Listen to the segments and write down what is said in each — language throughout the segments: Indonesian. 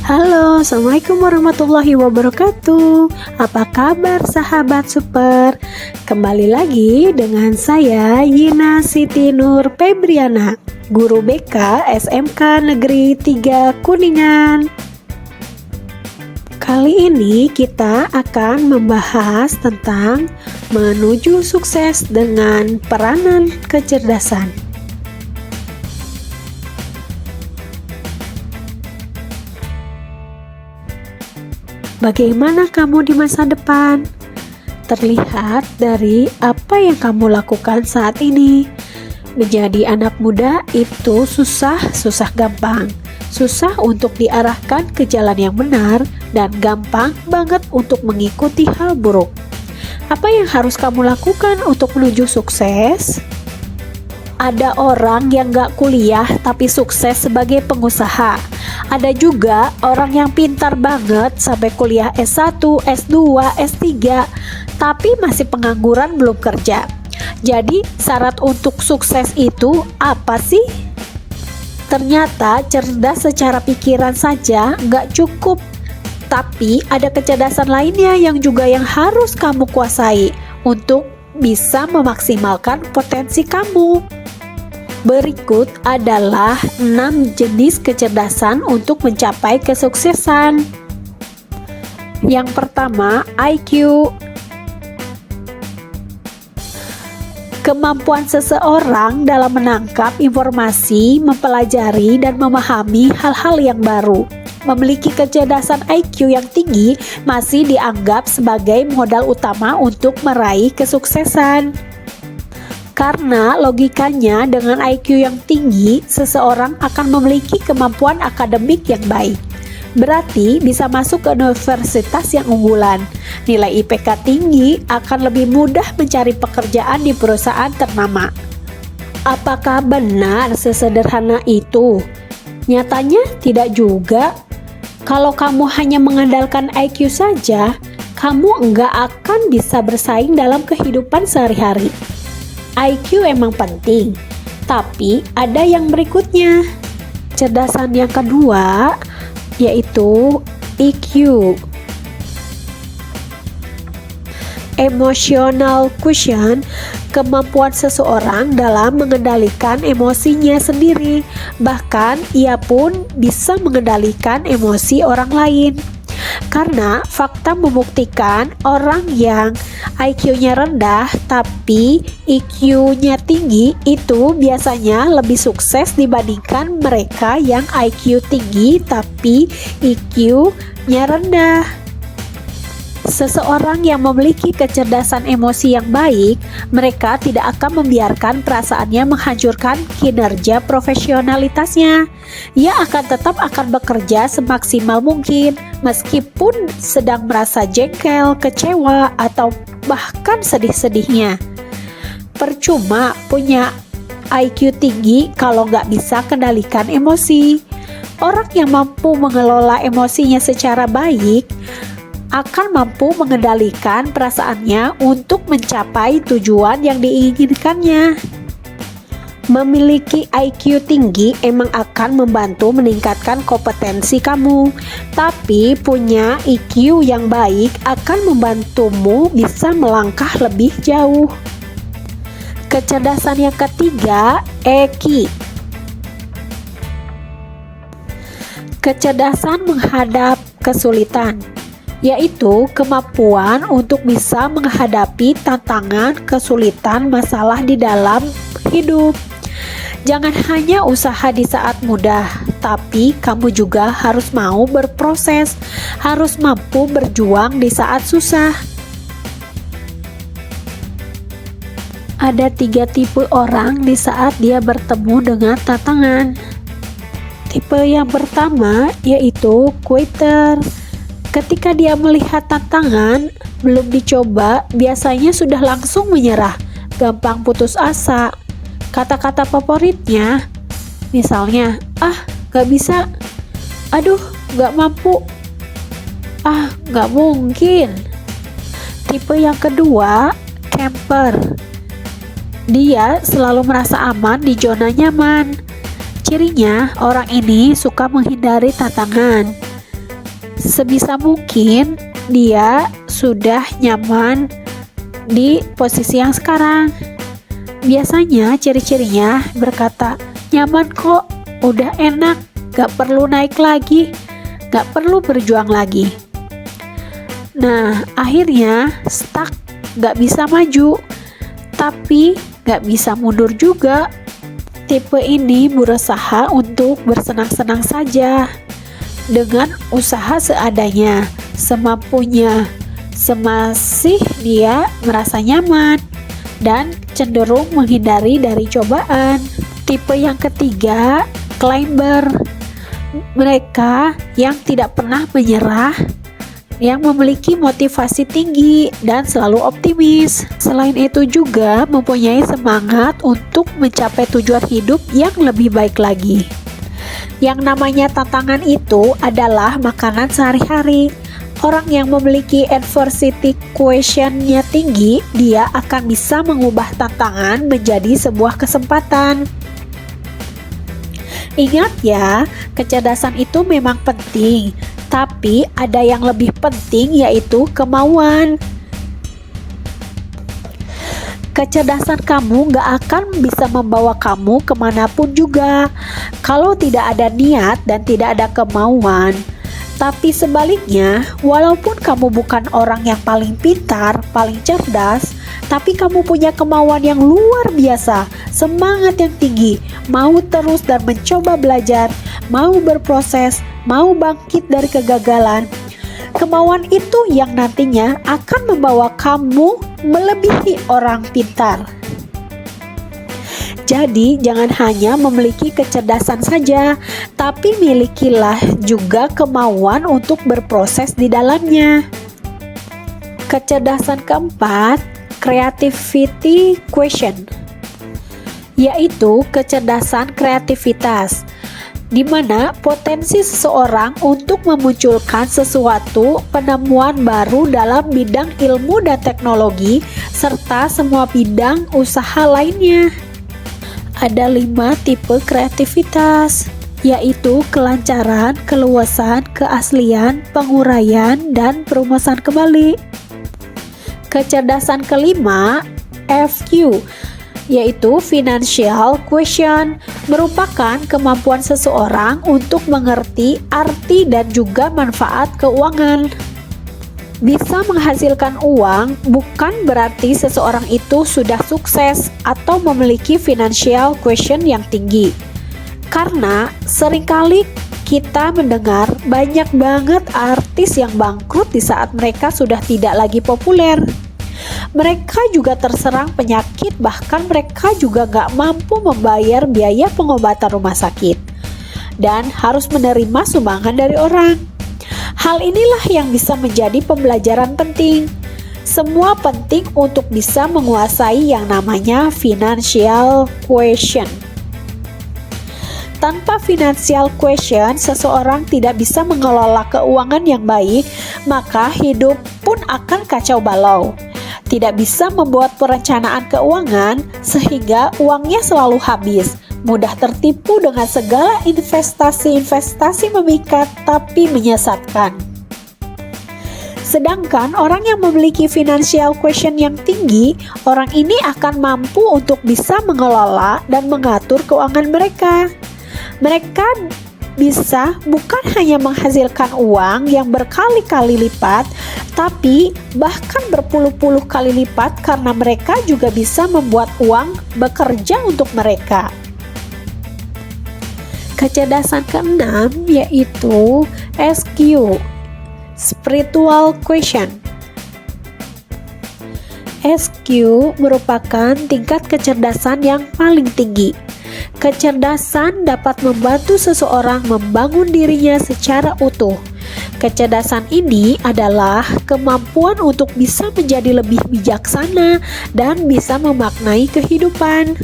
Halo, Assalamualaikum warahmatullahi wabarakatuh. Apa kabar sahabat super? Kembali lagi dengan saya Yina Siti Nur Febriana, Guru BK SMK Negeri 3 Kuningan. Kali ini kita akan membahas tentang menuju sukses dengan peranan kecerdasan. Bagaimana kamu di masa depan? Terlihat dari apa yang kamu lakukan saat ini. Menjadi anak muda itu susah gampang. Susah untuk diarahkan ke jalan yang benar dan gampang banget untuk mengikuti hal buruk. Apa yang harus kamu lakukan untuk menuju sukses? Ada orang yang gak kuliah tapi sukses sebagai pengusaha. Ada juga orang yang pintar banget sampai kuliah S1, S2, S3 tapi masih pengangguran belum kerja. Jadi syarat untuk sukses itu apa sih? Ternyata cerdas secara pikiran saja gak cukup. Tapi ada kecerdasan lainnya yang harus kamu kuasai untuk bisa memaksimalkan potensi kamu. Berikut adalah 6 jenis kecerdasan untuk mencapai kesuksesan. Yang pertama, IQ. Kemampuan seseorang dalam menangkap informasi, mempelajari, dan memahami hal-hal yang baru. Memiliki kecerdasan IQ yang tinggi masih dianggap sebagai modal utama untuk meraih kesuksesan. Karena logikanya dengan IQ yang tinggi, seseorang akan memiliki kemampuan akademik yang baik. Berarti bisa masuk ke universitas yang unggulan. Nilai IPK tinggi akan lebih mudah mencari pekerjaan di perusahaan ternama. Apakah benar sesederhana itu? Nyatanya tidak juga. Kalau kamu hanya mengandalkan IQ saja, kamu enggak akan bisa bersaing dalam kehidupan sehari-hari. IQ emang penting, tapi ada yang berikutnya. Kecerdasan yang kedua yaitu EQ. Emotional quotient, kemampuan seseorang dalam mengendalikan emosinya sendiri. Bahkan ia pun bisa mengendalikan emosi orang lain. Karena fakta membuktikan orang yang IQ-nya rendah tapi EQ-nya tinggi itu biasanya lebih sukses dibandingkan mereka yang IQ tinggi tapi EQ-nya rendah. Seseorang yang memiliki kecerdasan emosi yang baik, mereka tidak akan membiarkan perasaannya menghancurkan kinerja profesionalitasnya. Ia tetap akan bekerja semaksimal mungkin, meskipun sedang merasa jengkel, kecewa, atau bahkan sedih-sedihnya. Percuma punya IQ tinggi kalau nggak bisa kendalikan emosi. Orang yang mampu mengelola emosinya secara baik akan mampu mengendalikan perasaannya untuk mencapai tujuan yang diinginkannya. Memiliki IQ tinggi emang akan membantu meningkatkan kompetensi kamu, tapi punya EQ yang baik akan membantumu bisa melangkah lebih jauh. Kecerdasan yang ketiga, EQ. Kecerdasan menghadap kesulitan, yaitu kemampuan untuk bisa menghadapi tantangan, kesulitan, masalah di dalam hidup. Jangan hanya usaha di saat mudah, tapi kamu juga harus mau berproses, harus mampu berjuang di saat susah. Ada 3 tipe orang di saat dia bertemu dengan tantangan. Tipe yang pertama yaitu quitter. Ketika dia melihat tantangan belum dicoba, biasanya sudah langsung menyerah, gampang putus asa. Kata-kata favoritnya misalnya, gak bisa, aduh gak mampu, gak mungkin. Tipe yang kedua, camper. Dia selalu merasa aman di zona nyaman. Cirinya, orang ini suka menghindari tantangan. Sebisa mungkin dia sudah nyaman di posisi yang sekarang. Biasanya ciri-cirinya berkata, nyaman kok, udah enak, gak perlu naik lagi, gak perlu berjuang lagi. Nah, akhirnya stuck, gak bisa maju, tapi gak bisa mundur juga. Tipe ini berusaha untuk bersenang-senang saja, dengan usaha seadanya, semampunya, semasih dia merasa nyaman dan cenderung menghindari dari cobaan. Tipe yang ketiga, climber. Mereka yang tidak pernah menyerah, yang memiliki motivasi tinggi dan selalu optimis. Selain itu juga mempunyai semangat untuk mencapai tujuan hidup yang lebih baik lagi. Yang namanya tantangan itu adalah makanan sehari-hari. Orang yang memiliki adversity quotient-nya tinggi, dia akan bisa mengubah tantangan menjadi sebuah kesempatan. Ingat ya, kecerdasan itu memang penting, tapi ada yang lebih penting, yaitu kemauan. Kecerdasan kamu gak akan bisa membawa kamu kemanapun juga kalau tidak ada niat dan tidak ada kemauan. Tapi sebaliknya, walaupun kamu bukan orang yang paling pintar, paling cerdas, tapi kamu punya kemauan yang luar biasa, semangat yang tinggi, mau terus dan mencoba belajar, mau berproses, mau bangkit dari kegagalan. Kemauan itu yang nantinya akan membawa kamu melebihi orang pintar. Jadi jangan hanya memiliki kecerdasan saja, tapi milikilah juga kemauan untuk berproses di dalamnya. Kecerdasan keempat, creativity quotient, yaitu kecerdasan kreativitas, di mana potensi seseorang untuk memunculkan sesuatu penemuan baru dalam bidang ilmu dan teknologi serta semua bidang usaha lainnya. Ada 5 tipe kreativitas, yaitu kelancaran, keluasan, keaslian, penguraian, dan perumusan kembali. Kecerdasan kelima, FQ, yaitu financial quotient, merupakan kemampuan seseorang untuk mengerti arti dan juga manfaat keuangan. Bisa menghasilkan uang bukan berarti seseorang itu sudah sukses atau memiliki financial quotient yang tinggi. Karena seringkali kita mendengar banyak banget artis yang bangkrut di saat mereka sudah tidak lagi populer. Mereka juga terserang penyakit, bahkan mereka juga gak mampu membayar biaya pengobatan rumah sakit dan harus menerima sumbangan dari orang. Hal inilah yang bisa menjadi pembelajaran penting. Semua penting untuk bisa menguasai yang namanya financial quotient. Tanpa financial quotient, seseorang tidak bisa mengelola keuangan yang baik, maka hidup pun akan kacau balau. Tidak bisa membuat perencanaan keuangan sehingga uangnya selalu habis, mudah tertipu dengan segala investasi memikat tapi menyesatkan. Sedangkan orang yang memiliki financial quotient yang tinggi, orang ini akan mampu untuk bisa mengelola dan mengatur keuangan mereka. Mereka bisa bukan hanya menghasilkan uang yang berkali-kali lipat, tapi bahkan berpuluh-puluh kali lipat karena mereka juga bisa membuat uang bekerja untuk mereka. Kecerdasan keenam yaitu SQ, spiritual quotient. SQ merupakan tingkat kecerdasan yang paling tinggi. Kecerdasan dapat membantu seseorang membangun dirinya secara utuh. Kecerdasan ini adalah kemampuan untuk bisa menjadi lebih bijaksana dan bisa memaknai kehidupan.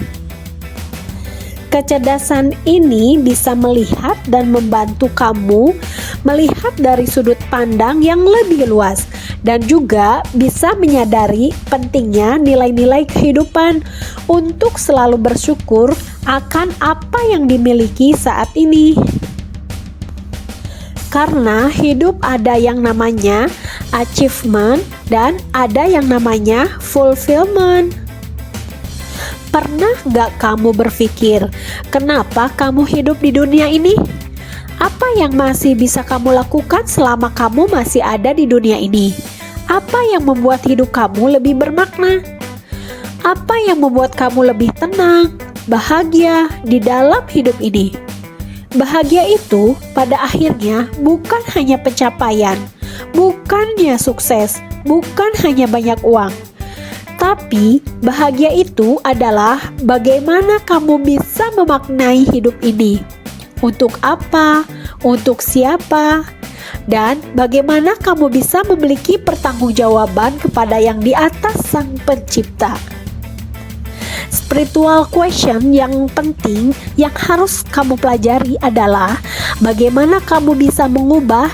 Kecerdasan ini bisa melihat dan membantu kamu melihat dari sudut pandang yang lebih luas dan juga bisa menyadari pentingnya nilai-nilai kehidupan untuk selalu bersyukur akan apa yang dimiliki saat ini. Karena hidup ada yang namanya achievement dan ada yang namanya fulfillment. Pernah gak kamu berpikir, kenapa kamu hidup di dunia ini? Apa yang masih bisa kamu lakukan selama kamu masih ada di dunia ini? Apa yang membuat hidup kamu lebih bermakna? Apa yang membuat kamu lebih tenang, bahagia di dalam hidup ini? Bahagia itu pada akhirnya bukan hanya pencapaian, bukannya sukses, bukan hanya banyak uang. Tapi bahagia itu adalah bagaimana kamu bisa memaknai hidup ini. Untuk apa? Untuk siapa? Dan bagaimana kamu bisa memiliki pertanggungjawaban kepada yang di atas Sang Pencipta. Spiritual question yang penting yang harus kamu pelajari adalah bagaimana kamu bisa mengubah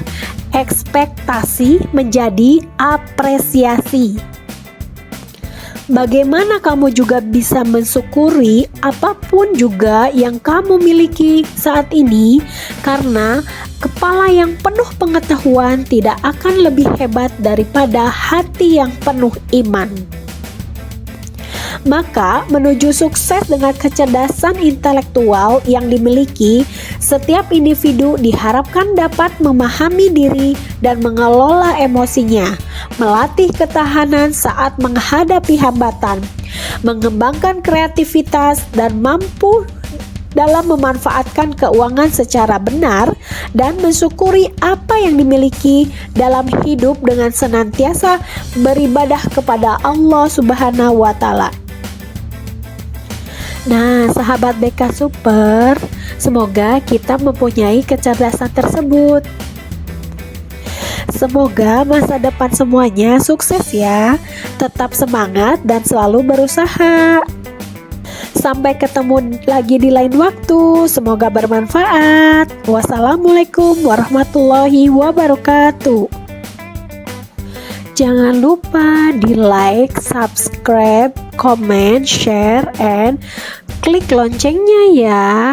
ekspektasi menjadi apresiasi. Bagaimana kamu juga bisa mensyukuri apapun juga yang kamu miliki saat ini, karena kepala yang penuh pengetahuan tidak akan lebih hebat daripada hati yang penuh iman. Maka menuju sukses dengan kecerdasan intelektual yang dimiliki, setiap individu diharapkan dapat memahami diri dan mengelola emosinya, melatih ketahanan saat menghadapi hambatan, mengembangkan kreativitas dan mampu dalam memanfaatkan keuangan secara benar, dan mensyukuri apa yang dimiliki dalam hidup dengan senantiasa beribadah kepada Allah Subhanahu wa Ta'ala. Nah, sahabat BK Super, semoga kita mempunyai kecerdasan tersebut. Semoga masa depan semuanya sukses ya. Tetap semangat dan selalu berusaha. Sampai ketemu lagi di lain waktu. Semoga bermanfaat. Wassalamualaikum warahmatullahi wabarakatuh. Jangan lupa di like, subscribe, comment, share, and klik loncengnya ya.